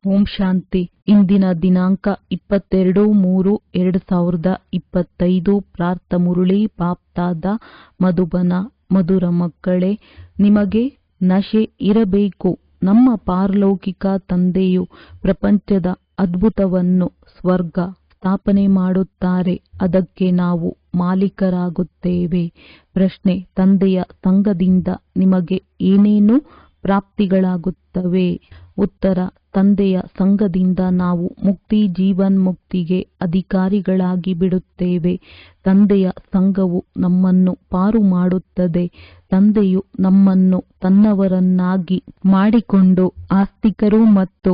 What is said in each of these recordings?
ಓಂ ಶಾಂತಿ. ಇಂದಿನ ದಿನಾಂಕ 22/3/2025. ಪ್ರಾರ್ಥ ಮುರಳಿ ಬಾಪ್ತಾದ ಮಧುಬನ. ಮಧುರ ಮಕ್ಕಳೇ, ನಿಮಗೆ ನಶೆ ಇರಬೇಕು. ನಮ್ಮ ಪಾರಲೌಕಿಕ ತಂದೆಯು ಪ್ರಪಂಚದ ಅದ್ಭುತವನ್ನು ಸ್ವರ್ಗ ಸ್ಥಾಪನೆ ಮಾಡುತ್ತಾರೆ. ಅದಕ್ಕೆ ನಾವು ಮಾಲೀಕರಾಗುತ್ತೇವೆ. ಪ್ರಶ್ನೆ: ತಂದೆಯ ಸಂಘದಿಂದ ನಿಮಗೆ ಏನೇನು ಪ್ರಾಪ್ತಿಗಳಾಗುತ್ತವೆ? ಉತ್ತರ: ತಂದೆಯ ಸಂಘದಿಂದ ನಾವು ಮುಕ್ತಿ, ಜೀವನ್ಮುಕ್ತಿಗೆ ಅಧಿಕಾರಿಗಳಾಗಿ ಬಿಡುತ್ತೇವೆ. ತಂದೆಯ ಸಂಘವು ನಮ್ಮನ್ನು ಪಾರು ಮಾಡುತ್ತದೆ. ತಂದೆಯು ನಮ್ಮನ್ನು ತನ್ನವರನ್ನಾಗಿ ಮಾಡಿಕೊಂಡು ಆಸ್ತಿಕರು ಮತ್ತು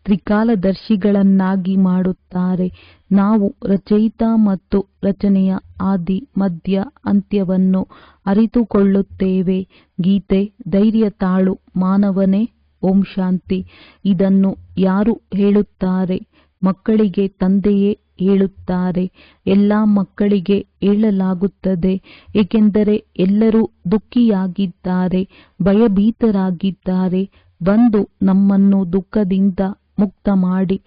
ತ್ರಿಕಾಲದರ್ಶಿಗಳನ್ನಾಗಿ ಮಾಡುತ್ತಾರೆ. ನಾವು ರಚಯಿತ ಮತ್ತು ರಚನೆಯ ಆದಿ, ಮಧ್ಯ, ಅಂತ್ಯವನ್ನು ಅರಿತುಕೊಳ್ಳುತ್ತೇವೆ. ಗೀತೆ: ಧೈರ್ಯ ತಾಳು ಮಾನವನೇ. ಓಂ ಶಾಂತಿ. ಇದನ್ನು ಯಾರು ಹೇಳುತ್ತಾರೆ? ಮಕ್ಕಳಿಗೆ ತಂದೆಯೇ ಹೇಳುತ್ತಾರೆ. ಎಲ್ಲ ಮಕ್ಕಳಿಗೆ ಹೇಳಲಾಗುತ್ತದೆ, ಏಕೆಂದರೆ ಎಲ್ಲರೂ ದುಃಖಿಯಾಗಿದ್ದಾರೆ, ಭಯಭೀತರಾಗಿದ್ದಾರೆ. ಬಂದು ನಮ್ಮನ್ನು ದುಃಖದಿಂದ ಮುಕ್ತ ಮಾಡಿ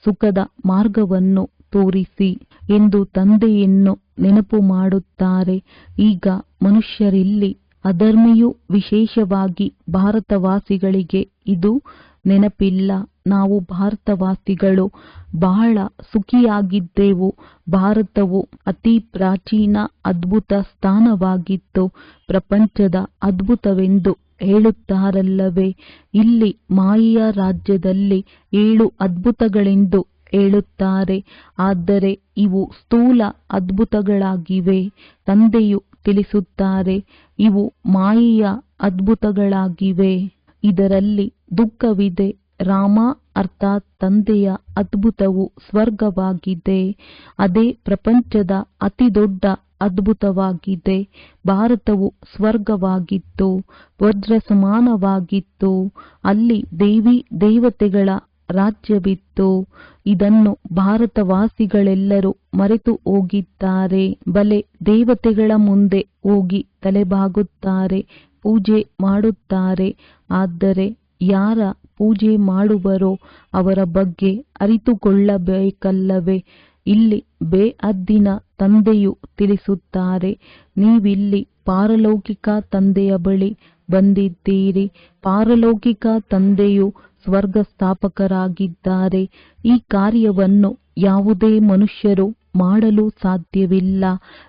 ಸುಖದ ಮಾರ್ಗವನ್ನು ತೋರಿಸಿ ಎಂದು ತಂದೆಯನ್ನು ನೆನಪು ಮಾಡುತ್ತಾರೆ. ಈಗ ಮನುಷ್ಯರಿಲ್ಲಿ ಅಧರ್ಮಿಯು ವಿಶೇಷವಾಗಿ ಭಾರತವಾಸಿಗಳಿಗೆ ಇದು ನೆನಪಿಲ್ಲ. ನಾವು ಭಾರತವಾಸಿಗಳು ಬಹಳ ಸುಖಿಯಾಗಿದ್ದೆವು. ಭಾರತವು ಅತಿ ಪ್ರಾಚೀನ ಅದ್ಭುತ ಸ್ಥಾನವಾಗಿತ್ತು. ಪ್ರಪಂಚದ ಅದ್ಭುತವೆಂದು ಹೇಳುತ್ತಾರಲ್ಲವೇ? ಇಲ್ಲಿ ಮಾಯೆಯ ರಾಜ್ಯದಲ್ಲಿ 7 ಅದ್ಭುತಗಳೆಂದು ಹೇಳುತ್ತಾರೆ. ಆದರೆ ಇವು ಸ್ಥೂಲ ಅದ್ಭುತಗಳಾಗಿವೆ. ತಂದೆಯು ತಿಳಿಸುತ್ತಾರೆ, ಇವು ಮಾಯೆಯ ಅದ್ಭುತಗಳಾಗಿವೆ. ಇದರಲ್ಲಿ ದುಃಖವಿದೆ. ರಾಮ ಅರ್ಥಾತ್ ತಂದೆಯ ಅದ್ಭುತವು ಸ್ವರ್ಗವಾಗಿದೆ. ಅದೇ ಪ್ರಪಂಚದ ಅತಿದೊಡ್ಡ ಅದ್ಭುತವಾಗಿದೆ. ಭಾರತವು ಸ್ವರ್ಗವಾಗಿತ್ತು, ವಜ್ರ ಸಮಾನವಾಗಿತ್ತು. ಅಲ್ಲಿ ದೇವಿ ದೇವತೆಗಳ ರಾಜ್ಯವಿತ್ತು. ಇದನ್ನು ಭಾರತವಾಸಿಗಳೆಲ್ಲರೂ ಮರೆತು ಹೋಗಿದ್ದಾರೆ. ಬಲೆ ದೇವತೆಗಳ ಮುಂದೆ ಹೋಗಿ ತಲೆಬಾಗುತ್ತಾರೆ, ಪೂಜೆ ಮಾಡುತ್ತಾರೆ. ಆದರೆ ಯಾರ ಪೂಜೆ ಮಾಡುವರೋ ಅವರ ಬಗ್ಗೆ ಅರಿತುಕೊಳ್ಳಬೇಕಲ್ಲವೇ? ಇಲ್ಲಿ ಬೇಅದ್ದಿನ ತಂದೆಯು ತಿಳಿಸುತ್ತಾರೆ, ನೀವಿಲ್ಲಿ ಪಾರಲೌಕಿಕ ತಂದೆಯ ಬಳಿ ಬಂದಿದ್ದೀರಿ. ಪಾರಲೌಕಿಕ ತಂದೆಯು ಸ್ವರ್ಗ ಸ್ಥಾಪಕರಾಗಿದ್ದಾರೆ. ಈ ಕಾರ್ಯವನ್ನು ಯಾವುದೇ ಮನುಷ್ಯರು ಮಾಡಲು ಸಾಧ್ಯವಿಲ್ಲ.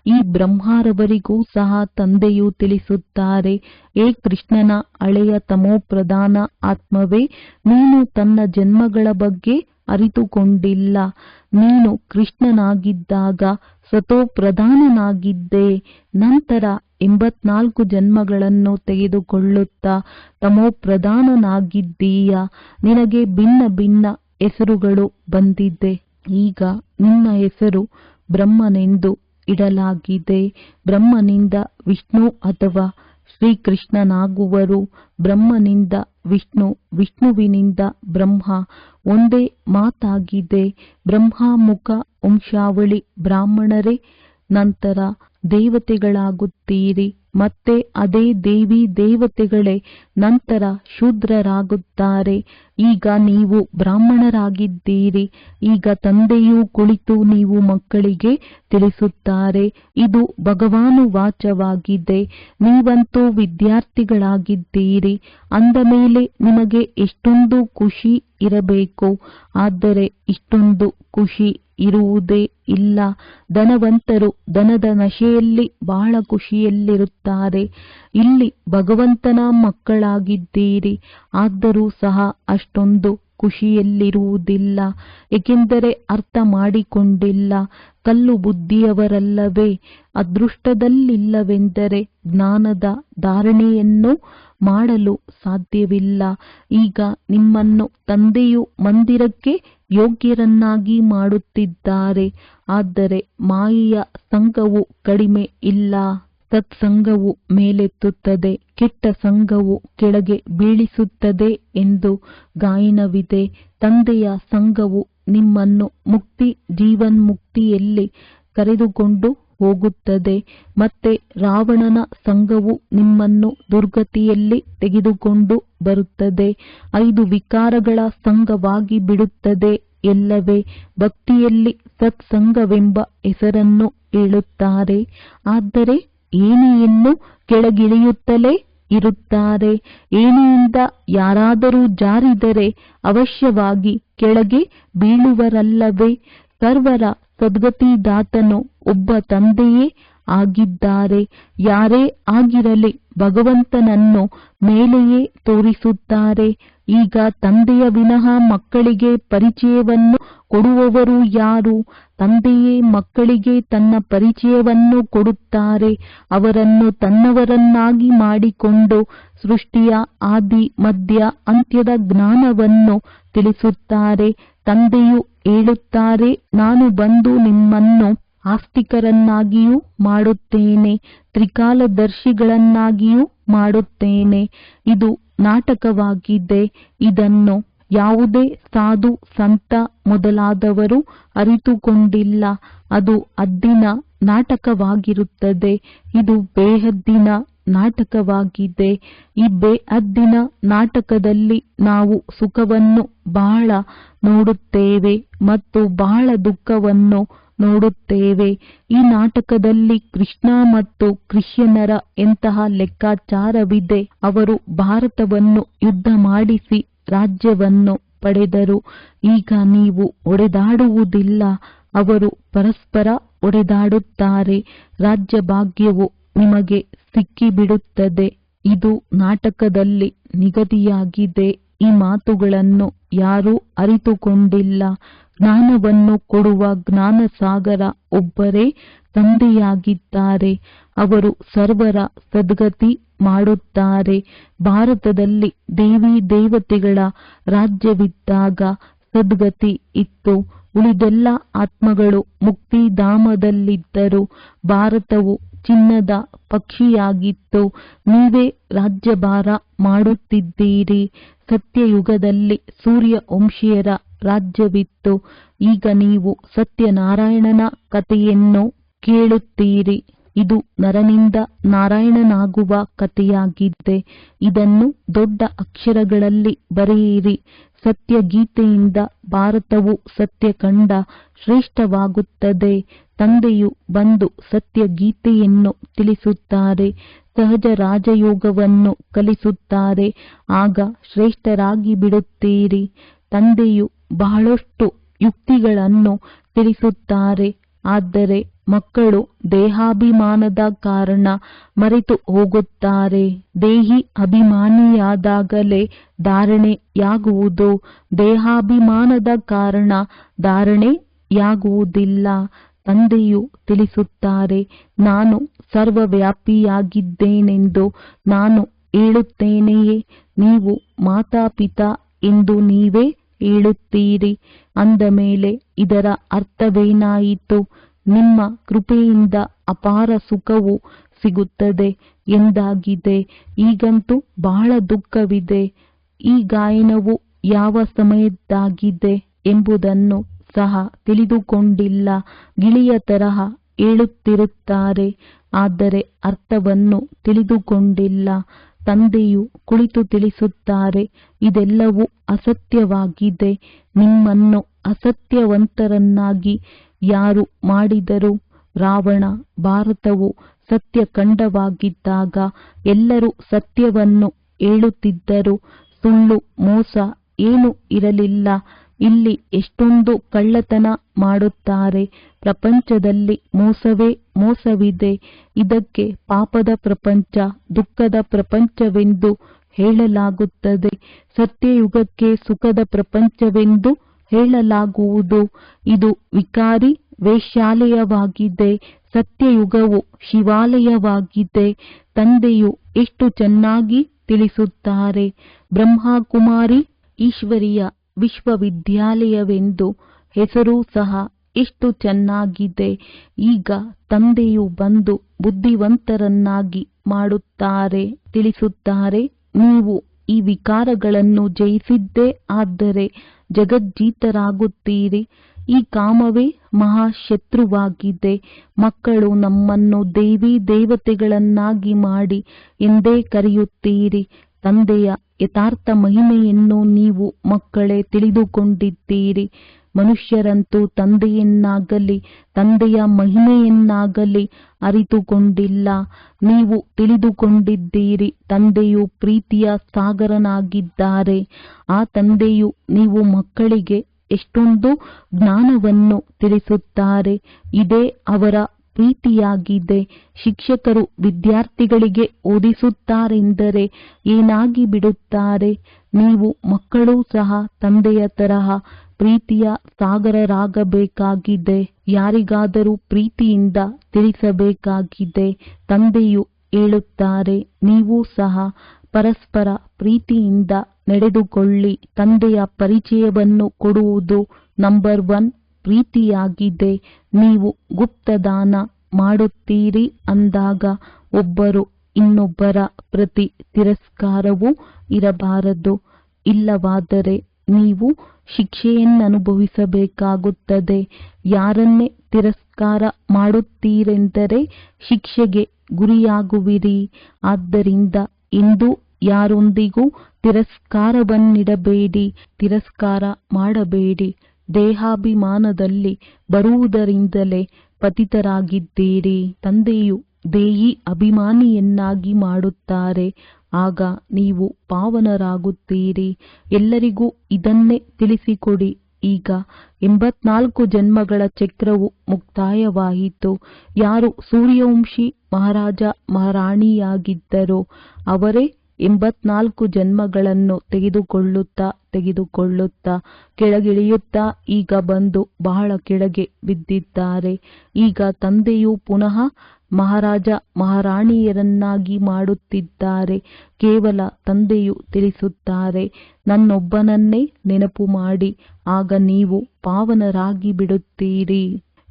ಈ ಬ್ರಹ್ಮರವರಿಗೂ ಸಹ ತಂದೆಯು ತಿಳಿಸುತ್ತಾರೆ, ಏ ಕೃಷ್ಣನ ಹಳೆಯ ತಮೋಪ್ರಧಾನ ಆತ್ಮವೇ, ನೀನು ತನ್ನ ಜನ್ಮಗಳ ಬಗ್ಗೆ ಅರಿತುಕೊಂಡಿಲ್ಲ. ನೀನು ಕೃಷ್ಣನಾಗಿದ್ದಾಗ ಸತೋಪ್ರಧಾನನಾಗಿದ್ದೆ. ನಂತರ 84 ಜನ್ಮಗಳನ್ನು ತೆಗೆದುಕೊಳ್ಳುತ್ತಾ ತಮೋಪ್ರಧಾನನಾಗಿದ್ದೀಯ. ನಿನಗೆ ಭಿನ್ನ ಭಿನ್ನ ಹೆಸರುಗಳು ಬಂದಿದೆ. ಈಗ ನಿನ್ನ ಹೆಸರು ಬ್ರಹ್ಮನೆಂದು ಇಡಲಾಗಿದೆ. ಬ್ರಹ್ಮನಿಂದ ವಿಷ್ಣು ಅಥವಾ ಶ್ರೀಕೃಷ್ಣನಾಗುವರು. ಬ್ರಹ್ಮನಿಂದ ವಿಷ್ಣು, ವಿಷ್ಣುವಿನಿಂದ ಬ್ರಹ್ಮ ಒಂದೇ ಮಾತಾಗಿದೆ. ಬ್ರಹ್ಮಮುಖ ವಂಶಾವಳಿ ಬ್ರಾಹ್ಮಣರೇ, ನಂತರ ದೇವತೆಗಳಾಗುತ್ತೀರಿ. ಮತ್ತೆ ಅದೇ ದೇವಿ ದೇವತೆಗಳೇ ನಂತರ ಶೂದ್ರರಾಗುತ್ತಾರೆ. ಈಗ ನೀವು ಬ್ರಾಹ್ಮಣರಾಗಿದ್ದೀರಿ. ಈಗ ತಂದೆಯು ಕುಳಿತು ನೀವು ಮಕ್ಕಳಿಗೆ ತಿಳಿಸುತ್ತಾರೆ, ಇದು ಭಗವಾನುವಾಚವಾಗಿದೆ. ನೀವಂತೂ ವಿದ್ಯಾರ್ಥಿಗಳಾಗಿದ್ದೀರಿ. ಅಂದ ಮೇಲೆ ನಿಮಗೆ ಎಷ್ಟೊಂದು ಖುಷಿ ಇರಬೇಕು. ಆದರೆ ಇಷ್ಟೊಂದು ಖುಷಿ ಇರುವುದೇ ಇಲ್ಲ. ಧನವಂತರು ಧನದ ನಶೆಯಲ್ಲಿ ಬಹಳ ಖುಷಿಯಲ್ಲಿರುತ್ತಾರೆ. ಇಲ್ಲಿ ಭಗವಂತನ ಮಕ್ಕಳಾಗಿದ್ದೀರಿ, ಆದರೂ ಸಹ ಅಷ್ಟೊಂದು ಖುಷಿಯಲ್ಲಿರುವುದಿಲ್ಲ, ಏಕೆಂದರೆ ಅರ್ಥ ಮಾಡಿಕೊಂಡಿಲ್ಲ. ಕಲ್ಲು ಬುದ್ಧಿಯವರಲ್ಲವೇ? ಅದೃಷ್ಟದಲ್ಲಿಲ್ಲವೆಂದರೆ ಜ್ಞಾನದ ಧಾರಣೆಯನ್ನು ಮಾಡಲು ಸಾಧ್ಯವಿಲ್ಲ. ಈಗ ನಿಮ್ಮನ್ನು ತಂದೆಯು ಮಂದಿರಕ್ಕೆ ಯೋಗ್ಯರನ್ನಾಗಿ ಮಾಡುತ್ತಿದ್ದಾರೆ. ಆದರೆ ಮಾಯೆಯ ಸಂಘವು ಕಡಿಮೆ ಇಲ್ಲ. ಸತ್ಸಂಗವು ಮೇಲೆತ್ತುತ್ತದೆ, ಕೆಟ್ಟ ಸಂಘವು ಕೆಳಗೆ ಬೀಳಿಸುತ್ತದೆ ಎಂದು ಗಾಯನವಿದೆ. ತಂದೆಯ ಸಂಘವು ನಿಮ್ಮನ್ನು ಮುಕ್ತಿ, ಜೀವನ್ಮುಕ್ತಿಯಲ್ಲಿ ಕರೆದುಕೊಂಡು ಹೋಗುತ್ತದೆ. ಮತ್ತೆ ರಾವಣನ ಸಂಘವು ನಿಮ್ಮನ್ನು ದುರ್ಗತಿಯಲ್ಲಿ ತೆಗೆದುಕೊಂಡು ಬರುತ್ತದೆ. 5 ವಿಕಾರಗಳ ಸಂಘವಾಗಿ ಬಿಡುತ್ತದೆ ಎಲ್ಲವೇ. ಭಕ್ತಿಯಲ್ಲಿ ಸತ್ಸಂಗವೆಂಬ ಹೆಸರನ್ನು ಹೇಳುತ್ತಾರೆ. ಆದರೆ ಏಣಿಯನ್ನು ಕೆಳಗಿಳಿಯುತ್ತಲೇ ಇರುತ್ತಾರೆ. ಏಣಿಯಿಂದ ಯಾರಾದರೂ ಜಾರಿದರೆ ಅವಶ್ಯವಾಗಿ ಕೆಳಗೆ ಬೀಳುವರಲ್ಲವೇ. ಸರ್ವರ ಸದ್ಗತಿದಾತನು ಒಬ್ಬ ತಂದೆಯೇ ಆಗಿದ್ದಾರೆ. ಯಾರೇ ಆಗಿರಲಿ ಭಗವಂತನನ್ನು ಮೇಲೆಯೇ ತೋರಿಸುತ್ತಾರೆ. ಈಗ ತಂದೆಯ ವಿನಃ ಮಕ್ಕಳಿಗೆ ಪರಿಚಯವನ್ನು ಕೊಡುವವರು ಯಾರು? ತಂದೆಯೇ ಮಕ್ಕಳಿಗೆ ತನ್ನ ಪರಿಚಯವನ್ನು ಕೊಡುತ್ತಾರೆ. ಅವರನ್ನು ತನ್ನವರನ್ನಾಗಿ ಮಾಡಿಕೊಂಡು ಸೃಷ್ಟಿಯ ಆದಿ ಮಧ್ಯ ಅಂತ್ಯದ ಜ್ಞಾನವನ್ನು ತಿಳಿಸುತ್ತಾರೆ. ತಂದೆಯು ಹೇಳುತ್ತಾರೆ, ನಾನು ಬಂದು ನಿಮ್ಮನ್ನು ಆಸ್ತಿಕರನ್ನಾಗಿಯೂ ಮಾಡುತ್ತೇನೆ, ತ್ರಿಕಾಲದರ್ಶಿಗಳನ್ನಾಗಿಯೂ ಮಾಡುತ್ತೇನೆ. ಇದು ನಾಟಕವಾಗಿದೆ. ಇದನ್ನು ಯಾವುದೇ ಸಾಧು ಸಂತ ಮೊದಲಾದವರು ಅರಿತುಕೊಂಡಿಲ್ಲ. ಅದು ಹದ್ದಿನ ನಾಟಕವಾಗಿರುತ್ತದೆ. ಇದು ಬೇಹದ್ದಿನ ನಾಟಕವಾಗಿದೆ. ಈ ಬೇಹದ್ದಿನ ನಾಟಕದಲ್ಲಿ ನಾವು ಸುಖವನ್ನು ಬಹಳ ನೋಡುತ್ತೇವೆ ಮತ್ತು ಬಹಳ ದುಃಖವನ್ನು ನೋಡುತ್ತೇವೆ. ಈ ನಾಟಕದಲ್ಲಿ ಕೃಷ್ಣ ಮತ್ತು ಕ್ರಿಶ್ಚಿಯನ್ನರ ಎಂತಹ ಲೆಕ್ಕಾಚಾರವಿದೆ. ಅವರು ಭಾರತವನ್ನು ಯುದ್ಧ ಮಾಡಿಸಿ ರಾಜ್ಯವನ್ನು ಪಡೆದರು. ಈಗ ನೀವು ಹೊಡೆದಾಡುವುದಿಲ್ಲ, ಅವರು ಪರಸ್ಪರ ಹೊಡೆದಾಡುತ್ತಾರೆ. ರಾಜ್ಯ ಭಾಗ್ಯವು ನಿಮಗೆ ಸಿಕ್ಕಿಬಿಡುತ್ತದೆ. ಇದು ನಾಟಕದಲ್ಲಿ ನಿಗದಿಯಾಗಿದೆ. ಈ ಮಾತುಗಳನ್ನು ಯಾರೂ ಅರಿತುಕೊಂಡಿಲ್ಲ. ಜ್ಞಾನವನ್ನು ಕೊಡುವ ಜ್ಞಾನಸಾಗರ ಒಬ್ಬರೇ ತಂದೆಯಾಗಿದ್ದಾರೆ. ಅವರು ಸರ್ವರ ಸದ್ಗತಿ ಮಾಡುತ್ತಾರೆ. ಭಾರತದಲ್ಲಿ ದೇವಿ ದೇವತೆಗಳ ರಾಜ್ಯವಿದ್ದಾಗ ಸದ್ಗತಿ ಇತ್ತು. ಉಳಿದೆಲ್ಲ ಆತ್ಮಗಳು ಮುಕ್ತಿಧಾಮದಲ್ಲಿದ್ದರು. ಭಾರತವು ಚಿನ್ನದ ಪಕ್ಷಿಯಾಗಿತ್ತು. ನೀವೇ ರಾಜ್ಯಭಾರ ಮಾಡುತ್ತಿದ್ದೀರಿ. ಸತ್ಯಯುಗದಲ್ಲಿ ಸೂರ್ಯವಂಶೀಯರ ರಾಜ್ಯವಿತ್ತು. ಈಗ ನೀವು ಸತ್ಯನಾರಾಯಣನ ಕಥೆಯನ್ನು ಕೇಳುತ್ತೀರಿ. ಇದು ನರನಿಂದ ನಾರಾಯಣನಾಗುವ ಕಥೆಯಾಗಿದೆ. ಇದನ್ನು ದೊಡ್ಡ ಅಕ್ಷರಗಳಲ್ಲಿ ಬರೆಯಿರಿ. ಸತ್ಯಗೀತೆಯಿಂದ ಭಾರತವು ಸತ್ಯಖಂಡ ಶ್ರೇಷ್ಠವಾಗುತ್ತದೆ. ತಂದೆಯು ಬಂದು ಸತ್ಯಗೀತೆಯನ್ನು ತಿಳಿಸುತ್ತಾರೆ. ಸಹಜ ರಾಜಯೋಗವನ್ನು ಕಲಿಸುತ್ತಾರೆ. ಆಗ ಶ್ರೇಷ್ಠರಾಗಿ ಬಿಡುತ್ತೀರಿ. ತಂದೆಯು ಬಹಳಷ್ಟು ಯುಕ್ತಿಗಳನ್ನು ತಿಳಿಸುತ್ತಾರೆ. ಆದರೆ ಮಕ್ಕಳು ದೇಹಾಭಿಮಾನದ ಕಾರಣ ಮರೆತು ಹೋಗುತ್ತಾರೆ. ದೇಹಿ ಅಭಿಮಾನಿಯಾದಾಗಲೇ ಧಾರಣೆಯಾಗುವುದು. ದೇಹಾಭಿಮಾನದ ಕಾರಣ ಧಾರಣೆಯಾಗುವುದಿಲ್ಲ. ತಂದೆಯು ತಿಳಿಸುತ್ತಾರೆ, ನಾನು ಸರ್ವವ್ಯಾಪಿಯಾಗಿದ್ದೇನೆಂದು ನಾನು ಹೇಳುತ್ತೇನೆಯೇ. ನೀವು ಮಾತಾಪಿತಾ ಎಂದು ನೀವೇ ಹೇಳುತ್ತೀರಿ. ಅಂದ ಮೇಲೆ ಇದರ ಅರ್ಥವೇನಾಯಿತು? ನಿಮ್ಮ ಕೃಪೆಯಿಂದ ಅಪಾರ ಸುಖವು ಸಿಗುತ್ತದೆ ಎಂದಾಗಿದೆ. ಈಗಂತೂ ಬಹಳ ದುಃಖವಿದೆ. ಈ ಗಾಯನವು ಯಾವ ಸಮಯದ್ದಾಗಿದೆ ಎಂಬುದನ್ನು ಸಹ ತಿಳಿದುಕೊಂಡಿಲ್ಲ. ಗಿಳಿಯ ತರಹ ಹೇಳುತ್ತಿರುತ್ತಾರೆ, ಆದರೆ ಅರ್ಥವನ್ನು ತಿಳಿದುಕೊಂಡಿಲ್ಲ. ತಂದೆಯು ಕುಳಿತು ತಿಳಿಸುತ್ತಾರೆ, ಇದೆಲ್ಲವೂ ಅಸತ್ಯವಾಗಿದೆ. ನಿಮ್ಮನ್ನು ಅಸತ್ಯವಂತರನ್ನಾಗಿ ಯಾರು ಮಾಡಿದರು? ರಾವಣ ಭಾರತವು ಸತ್ಯಖಂಡವಾಗಿದ್ದಾಗ ಎಲ್ಲರೂ ಸತ್ಯವನ್ನು ಹೇಳುತ್ತಿದ್ದರು. ಸುಳ್ಳು ಮೋಸ ಏನೂ ಇರಲಿಲ್ಲ. ಇಲ್ಲಿ ಎಷ್ಟೊಂದು ಕಳ್ಳತನ ಮಾಡುತ್ತಾರೆ. ಪ್ರಪಂಚದಲ್ಲಿ ಮೋಸವೇ ಮೋಸವಿದೆ. ಇದಕ್ಕೆ ಪಾಪದ ಪ್ರಪಂಚ, ದುಃಖದ ಪ್ರಪಂಚವೆಂದು ಹೇಳಲಾಗುತ್ತದೆ. ಸತ್ಯಯುಗಕ್ಕೆ ಸುಖದ ಪ್ರಪಂಚವೆಂದು ಹೇಳಲಾಗುವುದು. ಇದು ವಿಕಾರಿ ವೇಶ್ಯಾಲಯವಾಗಿದೆ. ಸತ್ಯಯುಗವು ಶಿವಾಲಯವಾಗಿದೆ. ತಂದೆಯು ಎಷ್ಟು ಚೆನ್ನಾಗಿ ತಿಳಿಸುತ್ತಾರೆ. ಬ್ರಹ್ಮಕುಮಾರಿ ಈಶ್ವರೀಯ ವಿಶ್ವವಿದ್ಯಾಲಯವೆಂದು ಹೆಸರು ಸಹ ಎಷ್ಟು ಚೆನ್ನಾಗಿದೆ. ಈಗ ತಂದೆಯು ಬಂದು ಬುದ್ಧಿವಂತರನ್ನಾಗಿ ಮಾಡುತ್ತಾರೆ. ತಿಳಿಸುತ್ತಾರೆ, ನೀವು ಈ ವಿಕಾರಗಳನ್ನು ಜಯಿಸಿದ್ದೇ ಆದರೆ ಜಗಜ್ಜೀತರಾಗುತ್ತೀರಿ. ಈ ಕಾಮವೇ ಮಹಾಶತ್ರುವಾಗಿದೆ. ಮಕ್ಕಳು ನಮ್ಮನ್ನು ದೇವಿ ದೇವತೆಗಳನ್ನಾಗಿ ಮಾಡಿ ಎಂದೇ ಕರೆಯುತ್ತೀರಿ. ತಂದೆಯ ಯಥಾರ್ಥ ಮಹಿಮೆಯನ್ನು ನೀವು ಮಕ್ಕಳೇ ತಿಳಿದುಕೊಂಡಿದ್ದೀರಿ. ಮನುಷ್ಯರಂತೂ ತಂದೆಯನ್ನಾಗಲಿ ತಂದೆಯ ಮಹಿಮೆಯನ್ನಾಗಲಿ ಅರಿತುಕೊಂಡಿಲ್ಲ. ನೀವು ತಿಳಿದುಕೊಂಡಿದ್ದೀರಿ, ತಂದೆಯು ಪ್ರೀತಿಯ ಸಾಗರನಾಗಿದ್ದಾರೆ. ಆ ತಂದೆಯು ನೀವು ಮಕ್ಕಳಿಗೆ ಎಷ್ಟೊಂದು ಜ್ಞಾನವನ್ನು ತಿಳಿಸುತ್ತಾರೆ. ಇದೇ ಅವರ ಪ್ರೀತಿಯಾಗಿದೆ. ಶಿಕ್ಷಕರು ವಿದ್ಯಾರ್ಥಿಗಳಿಗೆ ಓದಿಸುತ್ತಾರೆಂದರೆ ಏನಾಗಿ ಬಿಡುತ್ತಾರೆ? ನೀವು ಮಕ್ಕಳೂ ಸಹ ತಂದೆಯ ತರಹ ಪ್ರೀತಿಯ ಸಾಗರರಾಗಬೇಕಾಗಿದೆ. ಯಾರಿಗಾದರೂ ಪ್ರೀತಿಯಿಂದ ತಿಳಿಸಬೇಕಾಗಿದೆ. ತಂದೆಯು ಹೇಳುತ್ತಾರೆ, ನೀವು ಸಹ ಪರಸ್ಪರ ಪ್ರೀತಿಯಿಂದ ನಡೆದುಕೊಳ್ಳಿ. ತಂದೆಯ ಪರಿಚಯವನ್ನು ಕೊಡುವುದು ನಂಬರ್ 1 ಪ್ರೀತಿಯಾಗಿದೆ. ನೀವು ಗುಪ್ತದಾನ ಮಾಡುತ್ತೀರಿ ಅಂದಾಗ ಒಬ್ಬರು ಇನ್ನೊಬ್ಬರ ಪ್ರತಿ ತಿರಸ್ಕಾರವೂ ಇರಬಾರದು. ಇಲ್ಲವಾದರೆ ನೀವು ಶಿಕ್ಷೆಯನ್ನನುಭವಿಸಬೇಕಾಗುತ್ತದೆ. ಯಾರನ್ನೇ ತಿರಸ್ಕಾರ ಮಾಡುತ್ತೀರೆಂದರೆ ಶಿಕ್ಷೆಗೆ ಗುರಿಯಾಗುವಿರಿ. ಆದ್ದರಿಂದ ಎಂದೂ ಯಾರೊಂದಿಗೂ ತಿರಸ್ಕಾರವನ್ನಿಡಬೇಡಿ, ತಿರಸ್ಕಾರ ಮಾಡಬೇಡಿ. ದೇಹಾಭಿಮಾನದಲ್ಲಿ ಬರುವುದರಿಂದಲೇ ಪತಿತರಾಗಿದ್ದೀರಿ. ತಂದೆಯು ದೇಹಿ ಅಭಿಮಾನಿಯನ್ನಾಗಿ ಮಾಡುತ್ತಾರೆ. ಆಗ ನೀವು ಪಾವನರಾಗುತ್ತೀರಿ. ಎಲ್ಲರಿಗೂ ಇದನ್ನೇ ತಿಳಿಸಿಕೊಡಿ. ಈಗ 84 ಜನ್ಮಗಳ ಚಕ್ರವು ಮುಕ್ತಾಯವಾಯಿತು. ಯಾರು ಸೂರ್ಯವಂಶಿ ಮಹಾರಾಜ ಮಹಾರಾಣಿಯಾಗಿದ್ದರೋ ಅವರೇ 84 ಜನ್ಮಗಳನ್ನು ತೆಗೆದುಕೊಳ್ಳುತ್ತಾ ಕೆಳಗಿಳಿಯುತ್ತಾ ಈಗ ಬಂದು ಬಹಳ ಕೆಳಗೆ ಬಿದ್ದಿದ್ದಾರೆ. ಈಗ ತಂದೆಯು ಪುನಃ ಮಹಾರಾಜ ಮಹಾರಾಣಿಯರನ್ನಾಗಿ ಮಾಡುತ್ತಿದ್ದಾರೆ. ಕೇವಲ ತಂದೆಯು ತಿಳಿಸುತ್ತಾರೆ, ನನ್ನೊಬ್ಬನನ್ನೇ ನೆನಪು ಮಾಡಿ, ಆಗ ನೀವು ಪಾವನರಾಗಿ ಬಿಡುತ್ತೀರಿ.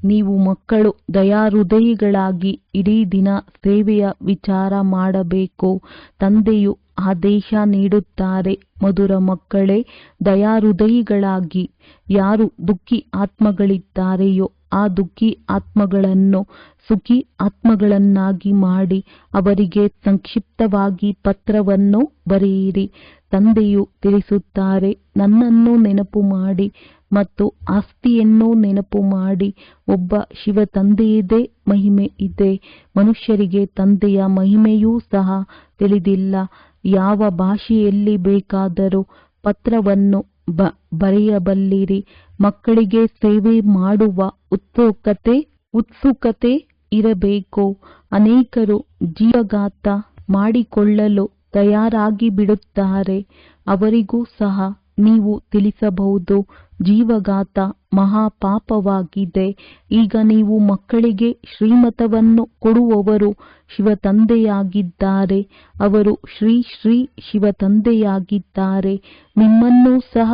ನೀವು ಮಕ್ಕಳು ದಯಾಹೃದಯಿಗಳಾಗಿ ಇಡೀ ದಿನ ಸೇವೆಯ ವಿಚಾರ ಮಾಡಬೇಕು. ತಂದೆಯು ಆದೇಶ ನೀಡುತ್ತಾರೆ, ಮಧುರ ಮಕ್ಕಳೇ, ದಯಾಹೃದಯಿಗಳಾಗಿ. ಯಾರು ದುಃಖಿ ಆತ್ಮಗಳಿದ್ದಾರೆಯೋ ಆ ದುಃಖಿ ಆತ್ಮಗಳನ್ನು ಸುಖಿ ಆತ್ಮಗಳನ್ನಾಗಿ ಮಾಡಿ ಅವರಿಗೆ ಸಂಕ್ಷಿಪ್ತವಾಗಿ ಪತ್ರವನ್ನು ಬರೆಯಿರಿ. ತಂದೆಯು ತಿಳಿಸುತ್ತಾರೆ, ನನ್ನನ್ನು ನೆನಪು ಮಾಡಿ ಮತ್ತು ಆಸ್ತಿಯನ್ನು ನೆನಪು ಮಾಡಿ. ಒಬ್ಬ ಶಿವ ತಂದೆಯದೇ ಮಹಿಮೆ ಇದೆ. ಮನುಷ್ಯರಿಗೆ ತಂದೆಯ ಮಹಿಮೆಯೂ ಸಹ ತಿಳಿದಿಲ್ಲ. ಯಾವ ಭಾಷೆಯಲ್ಲಿ ಬೇಕಾದರೂ ಪತ್ರವನ್ನು ಬರೆಯಬಲ್ಲಿರಿ. ಮಕ್ಕಳಿಗೆ ಸೇವೆ ಮಾಡುವ ಉತ್ಸುಕತೆ ಇರಬೇಕು. ಅನೇಕರು ಜೀವಘಾತ ಮಾಡಿಕೊಳ್ಳಲು ತಯಾರಾಗಿ ಬಿಡುತ್ತಾರೆ. ಅವರಿಗೂ ಸಹ ನೀವು ತಿಳಿಸಬಹುದು, ಜೀವಘಾತ ಮಹಾಪಾಪವಾಗಿದೆ. ಈಗ ನೀವು ಮಕ್ಕಳಿಗೆ ಶ್ರೀಮತವನ್ನು ಕೊಡುವವರು ಶಿವ ತಂದೆಯಾಗಿದ್ದಾರೆ. ಅವರು ಶ್ರೀ ಶ್ರೀ ಶಿವ ತಂದೆಯಾಗಿದ್ದಾರೆ. ನಿಮ್ಮನ್ನೂ ಸಹ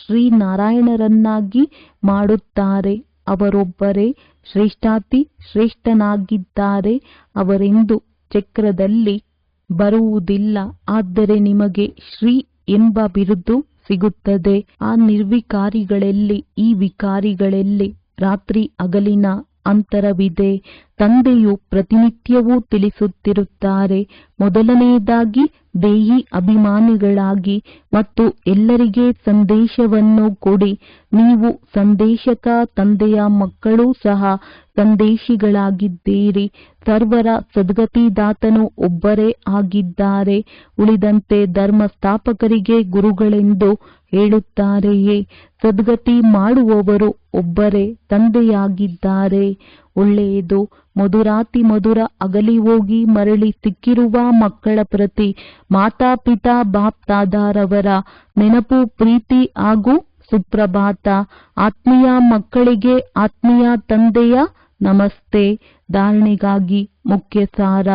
ಶ್ರೀನಾರಾಯಣರನ್ನಾಗಿ ಮಾಡುತ್ತಾರೆ. ಅವರೊಬ್ಬರೇ ಶ್ರೇಷ್ಠಾತಿ ಶ್ರೇಷ್ಠನಾಗಿದ್ದಾರೆ. ಅವರೆಂದು ಚಕ್ರದಲ್ಲಿ ಬರುವುದಿಲ್ಲ. ಆದರೆ ನಿಮಗೆ ಶ್ರೀ ಎಂಬ ಬಿರುದು ಸಿಗುತ್ತದೆ. ಆ ನಿರ್ವಿಕಾರಿಗಳಲ್ಲಿ ಈ ವಿಕಾರಿಗಳಲ್ಲಿ ರಾತ್ರಿ ಹಗಲಿನ ಅಂತರವಿದೆ. ತಂದೆಯು ಪ್ರತಿನಿತ್ಯವೂ ತಿಳಿಸುತ್ತಿರುತ್ತಾರೆ, ಮೊದಲನೆಯದಾಗಿ ದೇಹಿ ಅಭಿಮಾನಿಗಳಾಗಿ ಮತ್ತು ಎಲ್ಲರಿಗೆ ಸಂದೇಶವನ್ನು ಕೊಡಿ. ನೀವು ಸಂದೇಶಕ ತಂದೆಯ ಮಕ್ಕಳೂ ಸಹ ಸಂದೇಶಿಗಳಾಗಿದ್ದೀರಿ. ಸರ್ವರ ಸದ್ಗತಿದಾತನು ಒಬ್ಬರೇ ಆಗಿದ್ದಾರೆ. ಉಳಿದಂತೆ ಧರ್ಮ ಸ್ಥಾಪಕರಿಗೆ ಗುರುಗಳೆಂದು ಹೇಳುತ್ತಾರೆಯೇ? ಸದ್ಗತಿ ಮಾಡುವವರು ಒಬ್ಬರೇ ತಂದೆಯಾಗಿದ್ದಾರೆ. ಒಳ್ಳೆಯದು. ಮಧುರಾತಿ ಮಧುರ ಅಗಲಿ ಹೋಗಿ ಮರಳಿ ಸಿಕ್ಕಿರುವ ಮಕ್ಕಳ ಪ್ರತಿ ಮಾತಾಪಿತಾ ಬಾಪ್ ದಾದಾರವರ ನೆನಪು, ಪ್ರೀತಿ ಹಾಗೂ ಸುಪ್ರಭಾತ. ಆತ್ಮೀಯ ಮಕ್ಕಳಿಗೆ ಆತ್ಮೀಯ ತಂದೆಯ ನಮಸ್ತೆ. ಧಾರಣೆಗಾಗಿ ಮುಖ್ಯ ಸಾರ: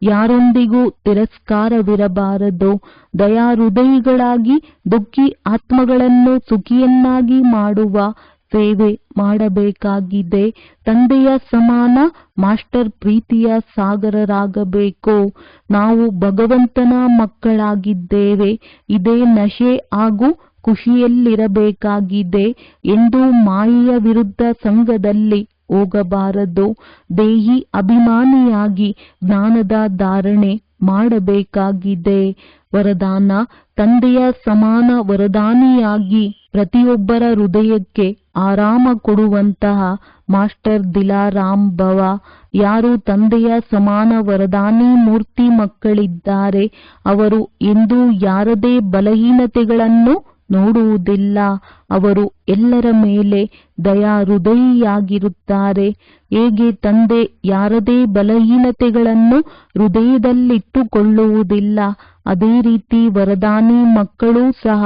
ಯಾರೊಂದಿಗೂ ತಿರಸ್ಕಾರವಿರಬಾರದು. ದಯಾಹೃದಯಿಗಳಾಗಿ ದುಃಖಿ ಆತ್ಮಗಳನ್ನು ಸುಖಿಯನ್ನಾಗಿ ಮಾಡುವ ಸೇವೆ ಮಾಡಬೇಕಾಗಿದೆ. ತಂದೆಯ ಸಮಾನ ಮಾಸ್ಟರ್ ಪ್ರೀತಿಯ ಸಾಗರರಾಗಬೇಕು. ನಾವು ಭಗವಂತನ ಮಕ್ಕಳಾಗಿದ್ದೇವೆ. ಇದೇ ನಶೆ ಹಾಗೂ ಖುಷಿಯಲ್ಲಿರಬೇಕಾಗಿದೆ ಎಂದು ಮಾಯೆಯ ವಿರುದ್ಧ ಸಂಘದಲ್ಲಿ ಹೋಗಬಾರದು. ದೇಹಿ ಅಭಿಮಾನಿಯಾಗಿ ಜ್ಞಾನದ ಧಾರಣೆ ಮಾಡಬೇಕಾಗಿದೆ. ವರದಾನ: ತಂದೆಯ ಸಮಾನ ವರದಾನಿಯಾಗಿ ಪ್ರತಿಯೊಬ್ಬರ ಹೃದಯಕ್ಕೆ ಆರಾಮ ಕೊಡುವಂತಹ ಮಾಸ್ಟರ್ ದಿಲಾರಾಮ್ ಭವ. ಯಾರು ತಂದೆಯ ಸಮಾನ ವರದಾನಿ ಮೂರ್ತಿ ಮಕ್ಕಳಿದ್ದಾರೆ ಅವರು ಎಂದೂ ಯಾರದೇ ಬಲಹೀನತೆಗಳನ್ನು ನೋಡುವುದಿಲ್ಲ. ಅವರು ಎಲ್ಲರ ಮೇಲೆ ದಯಾ ಹೃದಯಿಯಾಗಿರುತ್ತಾರೆ. ಹೇಗೆ ತಂದೆ ಯಾರದೇ ಬಲಹೀನತೆಗಳನ್ನು ಹೃದಯದಲ್ಲಿಟ್ಟುಕೊಳ್ಳುವುದಿಲ್ಲ, ಅದೇ ರೀತಿ ವರದಾನಿ ಮಕ್ಕಳೂ ಸಹ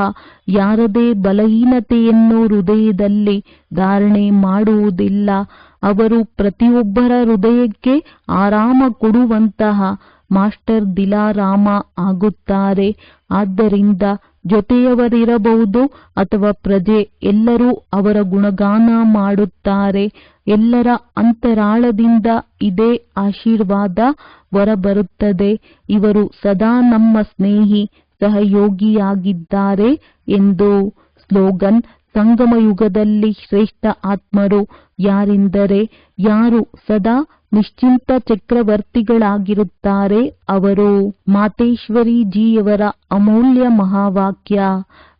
ಯಾರದೇ ಬಲಹೀನತೆಯನ್ನು ಹೃದಯದಲ್ಲಿ ಧಾರಣೆ ಮಾಡುವುದಿಲ್ಲ. ಅವರು ಪ್ರತಿಯೊಬ್ಬರ ಹೃದಯಕ್ಕೆ ಆರಾಮ ಕೊಡುವಂತಹ ಮಾಸ್ಟರ್ ದಿಲಾರಾಮ ಆಗುತ್ತಾರೆ. ಆದ್ದರಿಂದ ಜೊತೆಯವರಿರಬಹುದು ಅಥವಾ ಪ್ರಜೆ, ಎಲ್ಲರೂ ಅವರ ಗುಣಗಾನ ಮಾಡುತ್ತಾರೆ. ಎಲ್ಲರ ಅಂತರಾಳದಿಂದ ಇದೇ ಆಶೀರ್ವಾದ ಹೊರಬರುತ್ತದೆ: ಇವರು ಸದಾ ನಮ್ಮ ಸ್ನೇಹಿ ಸಹಯೋಗಿಯಾಗಿದ್ದಾರೆ ಎಂದು. ಸ್ಲೋಗನ್: ಸಂಗಮ ಯುಗದಲ್ಲಿ ಶ್ರೇಷ್ಠ ಆತ್ಮರು ಯಾರೆಂದರೆ ಯಾರು ಸದಾ ನಿಶ್ಚಿಂತ ಚಕ್ರವರ್ತಿಗಳಾಗಿರುತ್ತಾರೆ ಅವರು. ಮಾತೇಶ್ವರಿ ಜಿಯವರ ಅಮೂಲ್ಯ ಮಹಾವಾಕ್ಯ.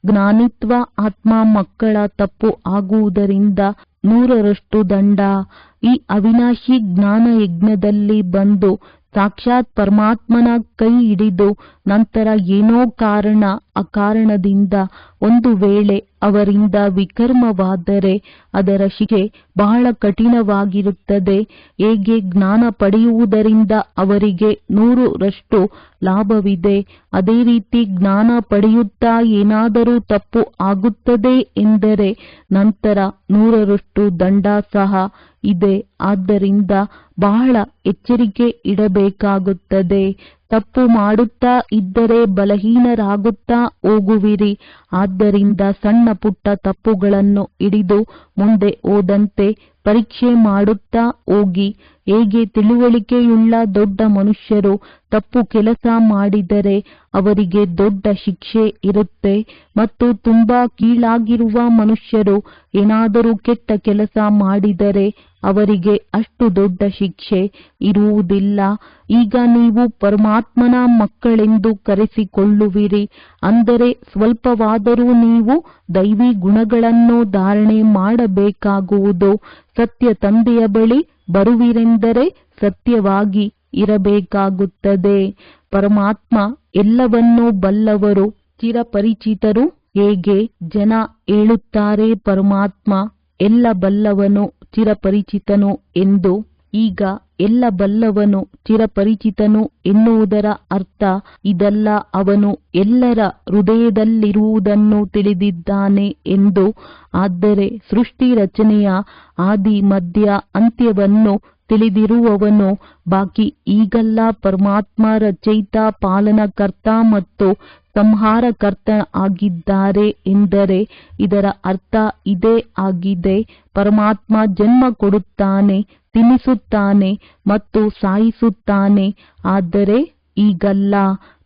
ಜ್ಞಾನಿತ್ವ ಆತ್ಮ ಮಕ್ಕಳ ತಪ್ಪು ಆಗುವುದರಿಂದ 100ರಷ್ಟು ದಂಡ. ಈ ಅವಿನಾಶಿ ಜ್ಞಾನ ಯಜ್ಞದಲ್ಲಿ ಬಂದು ಸಾಕ್ಷಾತ್ ಪರಮಾತ್ಮನ ಕೈ ಹಿಡಿದು ನಂತರ ಏನೋ ಕಾರಣ ಅಕಾರಣದಿಂದ ಒಂದು ವೇಳೆ ಅವರಿಂದ ವಿಕರ್ಮವಾದರೆ ಅದರ ಶಿಕ್ಷೆ ಬಹಳ ಕಠಿಣವಾಗಿರುತ್ತದೆ. ಹೇಗೆ ಜ್ಞಾನ ಪಡೆಯುವುದರಿಂದ ಅವರಿಗೆ 100ರಷ್ಟು ಲಾಭವಿದೆ, ಅದೇ ರೀತಿ ಜ್ಞಾನ ಪಡೆಯುತ್ತಾ ಏನಾದರೂ ತಪ್ಪು ಆಗುತ್ತದೆ ಎಂದರೆ ನಂತರ 100ರಷ್ಟು ದಂಡ ಸಹ ಇದೆ. ಆದ್ದರಿಂದ ಬಹಳ ಎಚ್ಚರಿಕೆ ಇಡಬೇಕಾಗುತ್ತದೆ. ತಪ್ಪು ಮಾಡುತ್ತಾ ಇದ್ದರೆ ಬಲಹೀನರಾಗುತ್ತಾ ಹೋಗುವಿರಿ. ಆದ್ದರಿಂದ ಸಣ್ಣ ಪುಟ್ಟ ತಪ್ಪುಗಳನ್ನು ಹಿಡಿದು ಮುಂದೆ ಹೋದಂತೆ ಪರೀಕ್ಷೆ ಮಾಡುತ್ತಾ ಹೋಗಿ. ಹೇಗೆ ತಿಳುವಳಿಕೆಯುಳ್ಳ ದೊಡ್ಡ ಮನುಷ್ಯರು ತಪ್ಪು ಕೆಲಸ ಮಾಡಿದರೆ ಅವರಿಗೆ ದೊಡ್ಡ ಶಿಕ್ಷೆ ಇರುತ್ತೆ ಮತ್ತು ತುಂಬಾ ಕೀಳಾಗಿರುವ ಮನುಷ್ಯರು ಏನಾದರೂ ಕೆಟ್ಟ ಕೆಲಸ ಮಾಡಿದರೆ ಅವರಿಗೆ ಅಷ್ಟು ದೊಡ್ಡ ಶಿಕ್ಷೆ ಇರುವುದಿಲ್ಲ. ಈಗ ನೀವು ಪರಮಾತ್ಮನ ಮಕ್ಕಳೆಂದು ಕರೆಸಿಕೊಳ್ಳುವಿರಿ, ಅಂದರೆ ಸ್ವಲ್ಪವಾದರೂ ನೀವು ದೈವಿ ಗುಣಗಳನ್ನು ಧಾರಣೆ ಮಾಡಬೇಕಾಗುವುದು. ಸತ್ಯ ತಂದೆಯ ಬಳಿ ಬರುವಿರೆಂದರೆ ಸತ್ಯವಾಗಿ ಇರಬೇಕಾಗುತ್ತದೆ. ಪರಮಾತ್ಮ ಎಲ್ಲವನ್ನೂ ಬಲ್ಲವರು, ಚಿರಪರಿಚಿತರು. ಹೇಗೆ ಜನ ಹೇಳುತ್ತಾರೆ ಪರಮಾತ್ಮ ಎಲ್ಲ ಬಲ್ಲವನು ಚಿರಪರಿಚಿತನು ಎಂದು. ಈಗ ಎಲ್ಲ ಬಲ್ಲವನು ಚಿರಪರಿಚಿತನು ಎನ್ನುವುದರ ಅರ್ಥ ಇದಲ್ಲ, ಅವನು ಎಲ್ಲರ ಹೃದಯದಲ್ಲಿರುವುದನ್ನು ತಿಳಿದಿದ್ದಾನೆ ಎಂದು. ಆದರೆ ಸೃಷ್ಟಿ ರಚನೆಯ ಆದಿ ಮಧ್ಯ ಅಂತ್ಯವನ್ನು ತಿಳಿದಿರುವವನು ಬಾಕಿ ಈಗಲ್ಲ ಪರಮಾತ್ಮ ರಚಯಿತ, ಪಾಲನಕರ್ತ ಮತ್ತು ಸಂಹಾರಕರ್ತ ಆಗಿದ್ದಾರೆ ಎಂದರೆ ಇದರ ಅರ್ಥ ಇದೇ ಆಗಿದೆ. ಪರಮಾತ್ಮ ಜನ್ಮ ಕೊಡುತ್ತಾನೆ, ತಿನ್ನಿಸುತ್ತಾನೆ ಮತ್ತು ಸಾಯಿಸುತ್ತಾನೆ, ಆದರೆ ಈಗಲ್ಲ.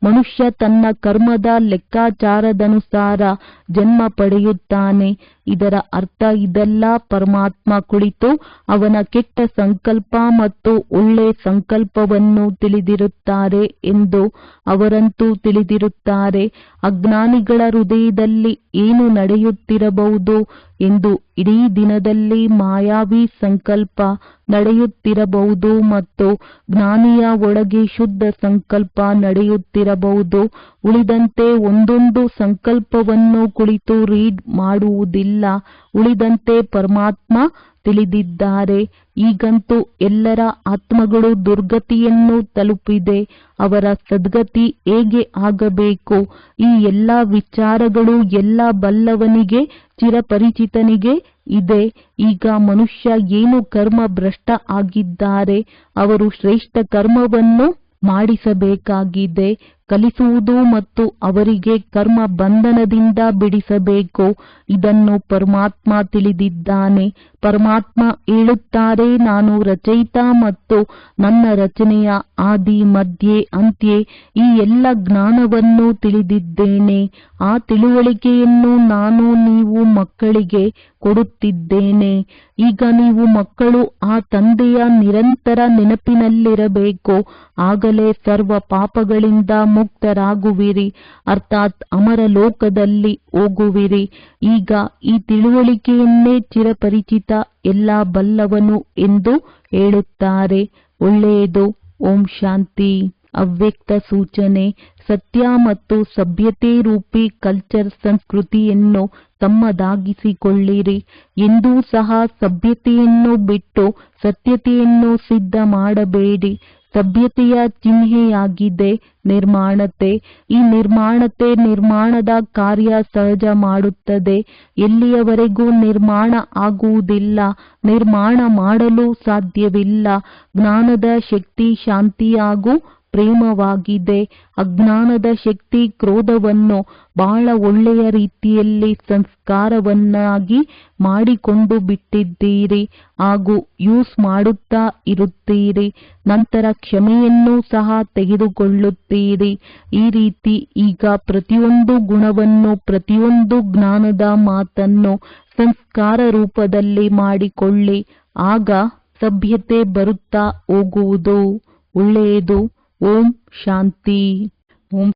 ಮನುಷ್ಯ ತನ್ನ ಕರ್ಮದ ಲೆಕ್ಕಾಚಾರದನುಸಾರ ಜನ್ಮ ಪಡೆಯುತ್ತಾನೆ. ಇದರ ಅರ್ಥ ಇದಲ್ಲ ಪರಮಾತ್ಮ ಕುಳಿತು ಅವನ ಕೆಟ್ಟ ಸಂಕಲ್ಪ ಮತ್ತು ಒಳ್ಳೆ ಸಂಕಲ್ಪವನ್ನು ತಿಳಿದಿರುತ್ತಾರೆ ಎಂದು. ಅವರಂತೂ ತಿಳಿದಿರುತ್ತಾರೆ ಅಜ್ಞಾನಿಗಳ ಹೃದಯದಲ್ಲಿ ಏನು ನಡೆಯುತ್ತಿರಬಹುದು ಎಂದು. ಇಡೀ ದಿನದಲ್ಲಿ ಮಾಯಾವಿ ಸಂಕಲ್ಪ ನಡೆಯುತ್ತಿರಬಹುದು ಮತ್ತು ಜ್ಞಾನಿಯ ಒಳಗೆ ಶುದ್ಧ ಸಂಕಲ್ಪ ನಡೆಯುತ್ತಿರಬಹುದು. ಉಳಿದಂತೆ ಒಂದೊಂದು ಸಂಕಲ್ಪವನ್ನು ಕುಳಿತು ರೀಡ್ ಮಾಡುವುದಿಲ್ಲ. ಉಳಿದಂತೆ ಪರಮಾತ್ಮ ತಿಳಿದಿದ್ದಾರೆ. ಈಗಂತೂ ಎಲ್ಲರ ಆತ್ಮಗಳು ದುರ್ಗತಿಯನ್ನು ತಲುಪಿದೆ. ಅವರ ಸದ್ಗತಿ ಹೇಗೆ ಆಗಬೇಕು, ಈ ಎಲ್ಲ ವಿಚಾರಗಳು ಎಲ್ಲ ಬಲ್ಲವನಿಗೆ, ಚಿರಪರಿಚಿತನಿಗೆ ಇದೆ. ಈಗ ಮನುಷ್ಯ ಏನು ಕರ್ಮ ಭ್ರಷ್ಟ ಆಗಿದ್ದಾರೆ, ಅವರು ಶ್ರೇಷ್ಠ ಕರ್ಮವನ್ನು ಮಾಡಿಸಬೇಕಾಗಿದೆ. ಕಲಿಸುವುದು ಮತ್ತು ಅವರಿಗೆ ಕರ್ಮ ಬಂಧನದಿಂದ ಬಿಡಿಸಬೇಕು. ಇದನ್ನು ಪರಮಾತ್ಮ ತಿಳಿದಿದ್ದಾನೆ. ಪರಮಾತ್ಮ ಹೇಳುತ್ತಾರೆ, ನಾನು ರಚಯಿತ ಮತ್ತು ನನ್ನ ರಚನೆಯ ಆದಿ ಮಧ್ಯೆ ಅಂತ್ಯ ಈ ಎಲ್ಲ ಜ್ಞಾನವನ್ನು ತಿಳಿದಿದ್ದೇನೆ. ಆ ತಿಳುವಳಿಕೆಯನ್ನು ನಾನು ನೀವು ಮಕ್ಕಳಿಗೆ ಕೊಡುತ್ತಿದ್ದೇನೆ. ಈಗ ನೀವು ಮಕ್ಕಳು ಆ ತಂದೆಯ ನಿರಂತರ ನೆನಪಿನಲ್ಲಿರಬೇಕು. ಆಗಲೇ ಸರ್ವ ಪಾಪಗಳಿಂದ ಮುಕ್ತರಾಗುವಿರಿ, ಅರ್ಥಾತ್ ಅಮರ ಲೋಕದಲ್ಲಿ ಹೋಗುವಿರಿ. ಈಗ ಈ ತಿಳುವಳಿಕೆಯನ್ನೇ ಚಿರಪರಿಚಿತ ಎಲ್ಲ ಬಲ್ಲವನು ಎಂದು ಹೇಳುತ್ತಾರೆ. ಒಳ್ಳೆಯದು. ಓಂ ಶಾಂತಿ. ಅವ್ಯಕ್ತ ಸೂಚನೆ. ಸತ್ಯ ಮತ್ತು ಸಭ್ಯತೆ ರೂಪಿ ಕಲ್ಚರ್ ಸಂಸ್ಕೃತಿಯನ್ನು ತಮ್ಮದಾಗಿಸಿಕೊಳ್ಳಿರಿ. ಎಂದೂ ಸಹ ಸಭ್ಯತೆಯನ್ನು ಬಿಟ್ಟು ಸತ್ಯತೆಯನ್ನು ಸಿದ್ಧ ಮಾಡಬೇಡಿ. ಸಭ್ಯತೆಯ ಚಿಹ್ನೆಯಾಗಿದೆ ನಿರ್ಮಾಣತೆ. ಈ ನಿರ್ಮಾಣತೆ ನಿರ್ಮಾಣದ ಕಾರ್ಯ ಸಹಜ ಮಾಡುತ್ತದೆ. ಎಲ್ಲಿಯವರೆಗೂ ನಿರ್ಮಾಣ ಆಗುವುದಿಲ್ಲ, ನಿರ್ಮಾಣ ಮಾಡಲು ಸಾಧ್ಯವಿಲ್ಲ. ಜ್ಞಾನದ ಶಕ್ತಿ ಶಾಂತಿ ಹಾಗೂ ಪ್ರೇಮವಾಗಿದೆ. ಅಜ್ಞಾನದ ಶಕ್ತಿ ಕ್ರೋಧವನ್ನು ಬಹಳ ಒಳ್ಳೆಯ ರೀತಿಯಲ್ಲಿ ಸಂಸ್ಕಾರವನ್ನಾಗಿ ಮಾಡಿಕೊಂಡು ಬಿಟ್ಟಿದ್ದೀರಿ ಹಾಗೂ ಯೂಸ್ ಮಾಡುತ್ತಾ ಇರುತ್ತೀರಿ. ನಂತರ ಕ್ಷಮೆಯನ್ನು ಸಹ ತೆಗೆದುಕೊಳ್ಳುತ್ತೀರಿ. ಈ ರೀತಿ ಈಗ ಪ್ರತಿಯೊಂದು ಗುಣವನ್ನು, ಪ್ರತಿಯೊಂದು ಜ್ಞಾನದ ಮಾತನ್ನು ಸಂಸ್ಕಾರ ರೂಪದಲ್ಲಿ ಮಾಡಿಕೊಳ್ಳಿ. ಆಗ ಸಭ್ಯತೆ ಬರುತ್ತಾ ಹೋಗುವುದು. ಒಳ್ಳೆಯದು. ಓಂ ಶಾಂತಿ. ಓಂ